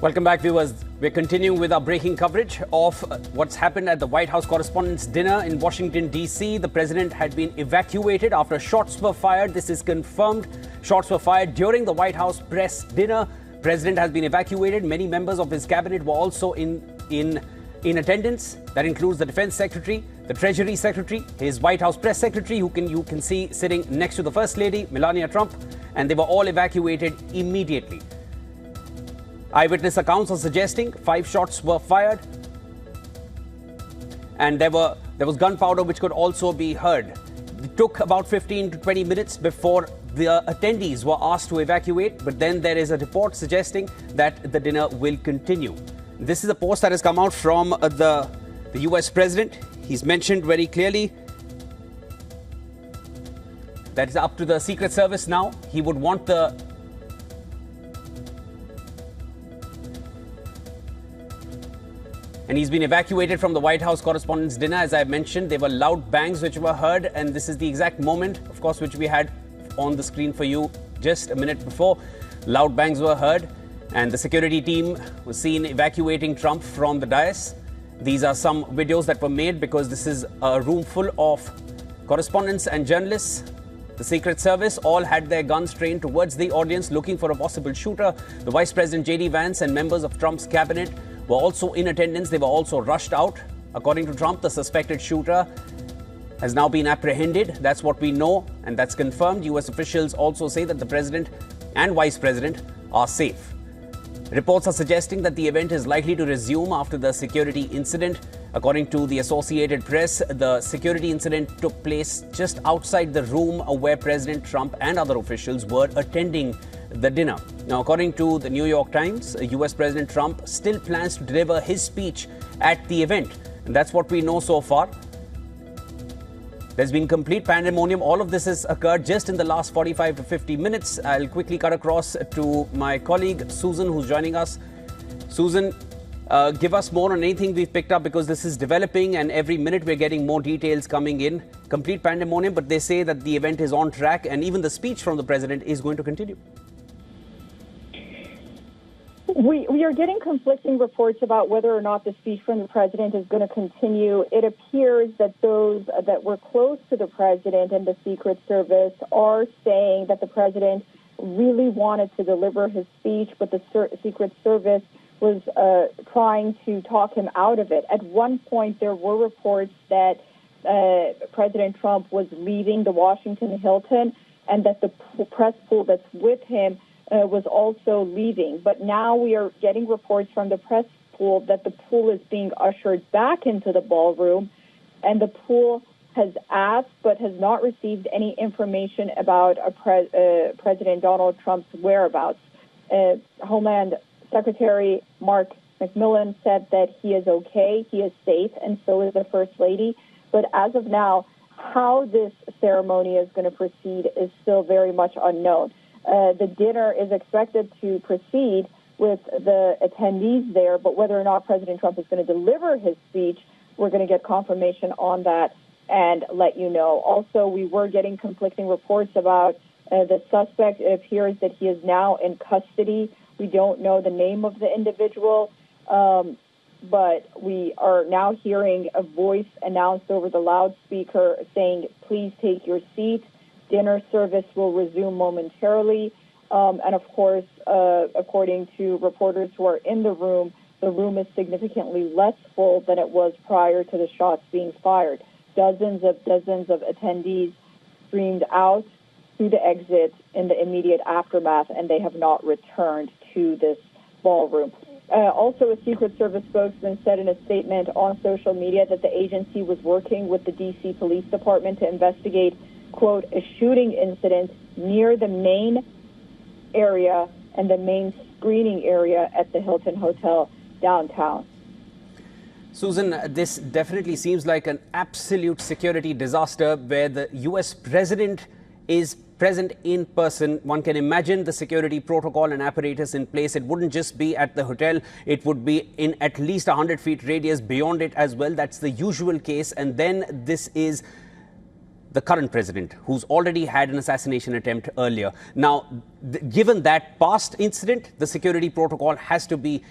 Welcome back, viewers. We're continuing with our breaking coverage of what's happened at the White House Correspondents' dinner in Washington, D.C. The president had been evacuated after shots were fired. This is confirmed. Shots were fired during the White House press dinner. President has been evacuated. Many members of his cabinet were also in attendance. That includes the Defense Secretary, the Treasury Secretary, his White House Press Secretary, who you can see sitting next to the First Lady, Melania Trump, and they were all evacuated immediately. Eyewitness accounts are suggesting 5 shots were fired, and there was gunpowder which could also be heard. It took about 15 to 20 minutes before the attendees were asked to evacuate, but then there is a report suggesting that the dinner will continue. This is a post that has come out from the US president. He's mentioned very clearly that it's up to the Secret Service now. He would want And he's been evacuated from the White House Correspondents' dinner. As I mentioned, there were loud bangs which were heard, and this is the exact moment, of course, which we had on the screen for you just a minute before. Loud bangs were heard, and the security team was seen evacuating Trump from the dais. These are some videos that were made because this is a room full of correspondents and journalists. The Secret Service all had their guns trained towards the audience, looking for a possible shooter. The Vice President J.D. Vance and members of Trump's cabinet were also in attendance. They were also rushed out. According to Trump, the suspected shooter has now been apprehended. That's what we know, and that's confirmed. U.S. officials also say that the president and vice president are safe. Reports are suggesting that the event is likely to resume after the security incident. According to the Associated Press, the security incident took place just outside the room where President Trump and other officials were attending the dinner. Now, according to the New York Times, US President Trump still plans to deliver his speech at the event. And that's what we know so far. There's been complete pandemonium. All of this has occurred just in the last 45 to 50 minutes. I'll quickly cut across to my colleague, Susan, who's joining us. Susan, give us more on anything we've picked up, because this is developing and every minute we're getting more details coming in. Complete pandemonium, but they say that the event is on track and even the speech from the president is going to continue. We are getting conflicting reports about whether or not the speech from the president is going to continue. It appears that those that were close to the president and the Secret Service are saying that the president really wanted to deliver his speech, but the Secret Service was trying to talk him out of it. At one point, there were reports that President Trump was leaving the Washington Hilton and that the press pool that's with him was also leaving. But now we are getting reports from the press pool that the pool is being ushered back into the ballroom, and the pool has asked but has not received any information about President Donald Trump's whereabouts. Homeland Secretary Mark McMillan said that he is okay, he is safe, and so is the First Lady. But as of now, how this ceremony is going to proceed is still very much unknown. The dinner is expected to proceed with the attendees there, but whether or not President Trump is going to deliver his speech, we're going to get confirmation on that and let you know. Also, we were getting conflicting reports about the suspect. It appears that he is now in custody. We don't know the name of the individual, but we are now hearing a voice announced over the loudspeaker saying, "Please take your seat. Dinner service will resume momentarily." And of course, according to reporters who are in the room is significantly less full than it was prior to the shots being fired. Dozens of attendees streamed out through the exit in the immediate aftermath, and they have not returned to this ballroom. Also, a Secret Service spokesman said in a statement on social media that the agency was working with the D.C. Police Department to investigate, quote, a shooting incident near the main area and the main screening area at the Hilton Hotel downtown. Susan, this definitely seems like an absolute security disaster where the U.S. president is present in person. One can imagine the security protocol and apparatus in place. It wouldn't just be at the hotel. It would be in at least 100 feet radius beyond it as well. That's the usual case. And then this is the current president, who's already had an assassination attempt earlier. Now, given that past incident, the security protocol has to be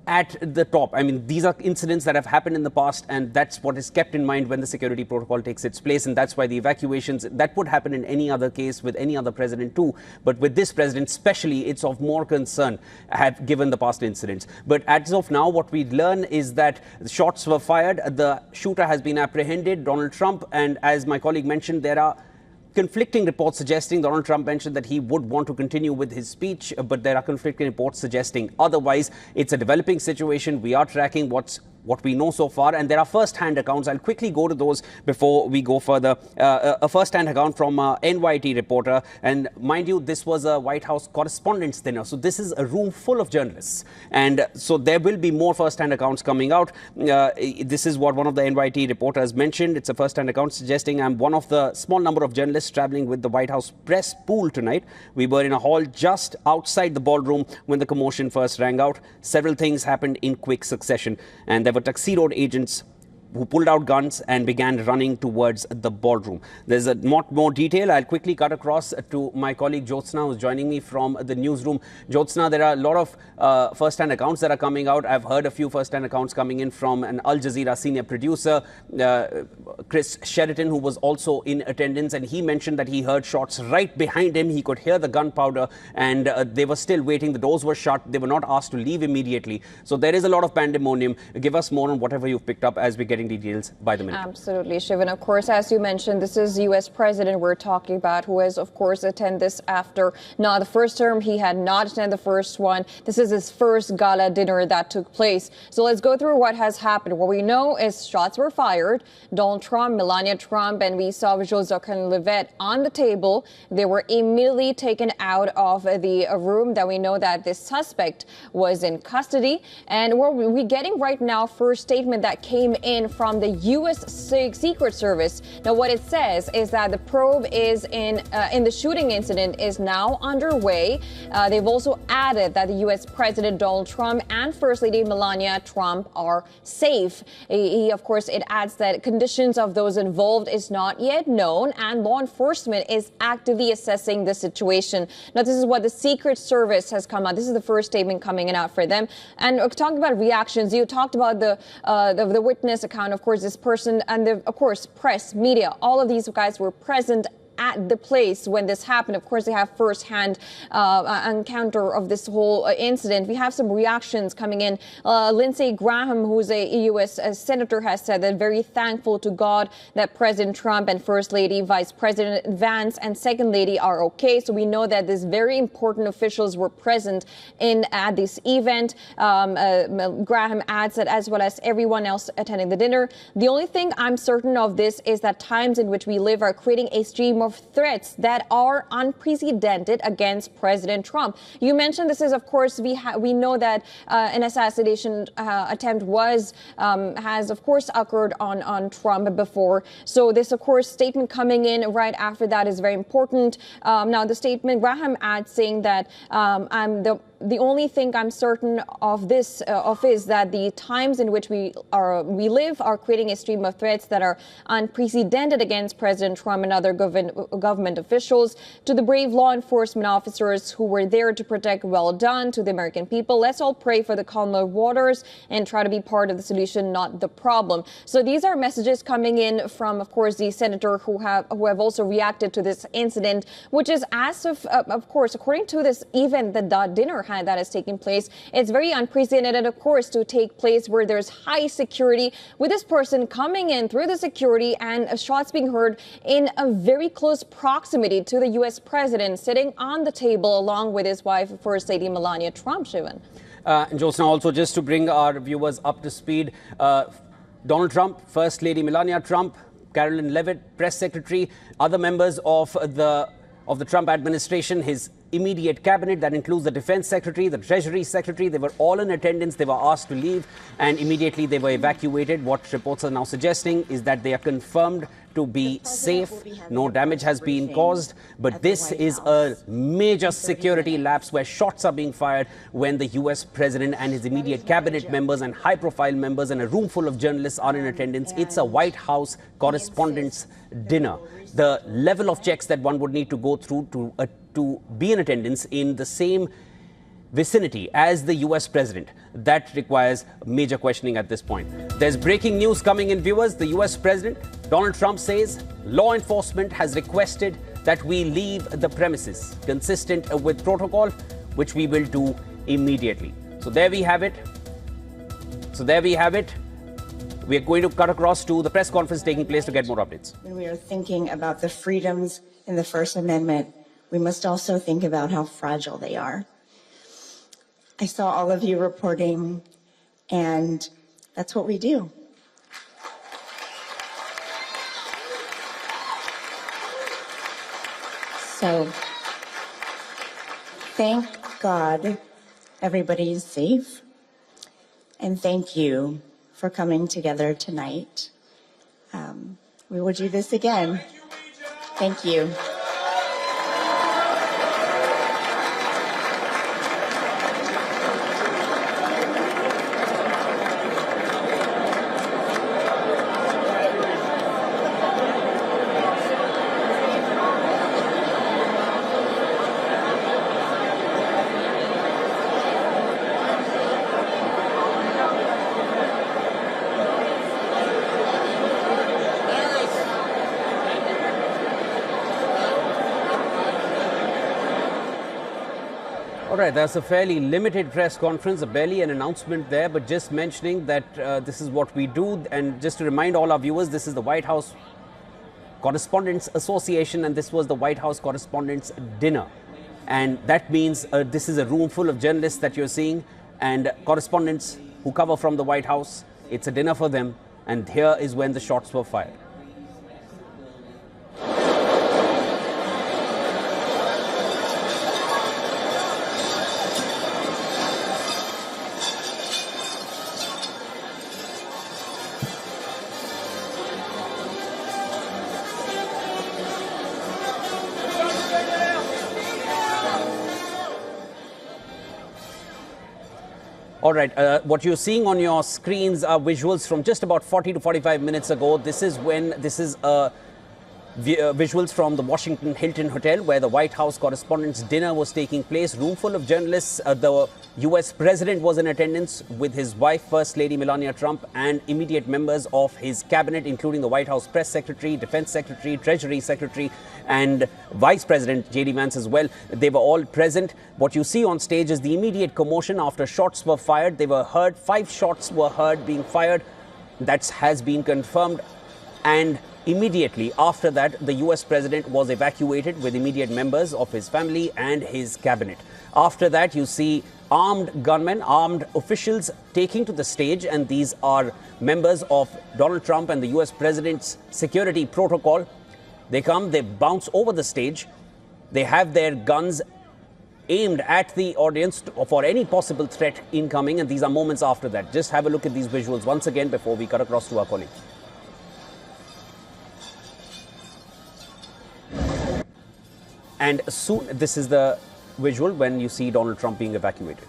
at the top. I mean, these are incidents that have happened in the past, and that's what is kept in mind when the security protocol takes its place. And that's why the evacuations, that would happen in any other case with any other president too. But with this president especially, it's of more concern, given the past incidents. But as of now, what we learn is that shots were fired. The shooter has been apprehended, Donald Trump. And as my colleague mentioned, there are conflicting reports suggesting, Donald Trump mentioned that he would want to continue with his speech, but there are conflicting reports suggesting otherwise. It's a developing situation. We are tracking what we know so far, and there are first-hand accounts. I'll quickly go to those before we go further. A first-hand account from NYT reporter, and mind you, this was a White House Correspondents dinner, so this is a room full of journalists, and so there will be more first-hand accounts coming out. This is what one of the NYT reporters mentioned. It's a first-hand account suggesting, I'm one of the small number of journalists traveling with the White House press pool tonight. We were in a hall just outside the ballroom when the commotion first rang out. Several things happened in quick succession, and there were tuxedoed agents who pulled out guns and began running towards the ballroom. There's a lot more detail. I'll quickly cut across to my colleague Jyotsna, who's joining me from the newsroom. Jyotsna, there are a lot of first-hand accounts that are coming out. I've heard a few first-hand accounts coming in from an Al Jazeera senior producer, Chris Sheridan, who was also in attendance, and he mentioned that he heard shots right behind him. He could hear the gunpowder, and they were still waiting. The doors were shut. They were not asked to leave immediately. So there is a lot of pandemonium. Give us more on whatever you've picked up as we're getting details by the minute. Absolutely, Shivan. Of course, as you mentioned, this is U.S. President we're talking about, who has, of course, attended this after not the first term. He had not attended the first one. This is his first gala dinner that took place. So let's go through what has happened. What we know is shots were fired. Donald Trump, Melania Trump, and we saw Joseph and Levitt on the table. They were immediately taken out of the room. That we know that this suspect was in custody. And what we're getting right now, first statement that came in from the U.S. Secret Service. Now, what it says is that the probe is in the shooting incident is now underway. They've also added that the U.S. President Donald Trump and First Lady Melania Trump are safe. Of course, it adds that conditions of those involved is not yet known, and law enforcement is actively assessing the situation. Now, this is what the Secret Service has come out. This is the first statement coming out for them. And talking about reactions, you talked about the witness account. Of course, this person and of course, press, media, all of these guys were present at the place when this happened. Of course, they have first-hand encounter of this whole incident. We have some reactions coming in. Lindsey Graham, who's a U.S. senator, has said that very thankful to God that President Trump and First Lady, Vice President Vance, and Second Lady are okay. So we know that these very important officials were present at this event. Graham adds that, as well as everyone else attending the dinner. The only thing I'm certain of this is that times in which we live are creating a stream of threats that are unprecedented against President Trump. You mentioned this is, of course, we know that an assassination attempt has, of course, occurred on Trump before. So this, of course, statement coming in right after that is very important. Now, the statement Graham adds saying that the only thing I'm certain of is that the times in which we live are creating a stream of threats that are unprecedented against President Trump and other government officials. To the brave law enforcement officers who were there to protect, well done. To the American people, let's all pray for the calmer waters and try to be part of the solution, not the problem. So these are messages coming in from, of course, the senator who have also reacted to this incident, which is as of course, according to this event, the dinner that is taking place, it's very unprecedented, of course, to take place where there's high security, with this person coming in through the security and shots being heard in a very close proximity to the U.S. president, sitting on the table along with his wife, First Lady Melania Trump, Shivan. Jyotsna, also just to bring our viewers up to speed, Donald Trump, First Lady Melania Trump, Carolyn Levitt, press secretary, other members of the Trump administration, his immediate cabinet, that includes the defense secretary, the treasury secretary, they were all in attendance. They were asked to leave and immediately they were evacuated. What reports are now suggesting is that they are confirmed to be safe. No damage has been caused, but this is a major security lapse where shots are being fired when the US president and his immediate cabinet members and high-profile members and a room full of journalists are in attendance. It's a White House Correspondents' dinner. The level of checks that one would need to go through to be in attendance in the same vicinity as the US president, that requires major questioning at this point. There's breaking news coming in, viewers. The US president, Donald Trump, says law enforcement has requested that we leave the premises, consistent with protocol, which we will do immediately. So there we have it. We are going to cut across to the press conference taking place to get more updates. When we are thinking about the freedoms in the First Amendment, we must also think about how fragile they are. I saw all of you reporting, and that's what we do. So, thank God everybody is safe, and thank you for coming together tonight. We will do this again. Thank you. All right, that's a fairly limited press conference, barely an announcement there, but just mentioning that this is what we do. And just to remind all our viewers, this is the White House Correspondents Association, and this was the White House Correspondents Dinner. And that means this is a room full of journalists that you're seeing and correspondents who cover from the White House. It's a dinner for them, and here is when the shots were fired. All right, what you're seeing on your screens are visuals from just about 40 to 45 minutes ago. This is visuals from the Washington Hilton Hotel where the White House Correspondents' dinner was taking place. Room full of journalists. The US president was in attendance with his wife, First Lady Melania Trump, and immediate members of his cabinet, including the White House Press Secretary, Defense Secretary, Treasury Secretary, and Vice President J.D. Vance as well. They were all present. What you see on stage is the immediate commotion after shots were fired. They were heard. 5 shots were heard being fired. That has been confirmed. And immediately after that, the US president was evacuated with immediate members of his family and his cabinet. After that, you see armed gunmen, armed officials taking to the stage, and these are members of Donald Trump and the US president's security protocol. They come, they bounce over the stage, they have their guns aimed at the audience for any possible threat incoming, and these are moments after that. Just have a look at these visuals once again before we cut across to our colleague. And soon, this is the visual when you see Donald Trump being evacuated.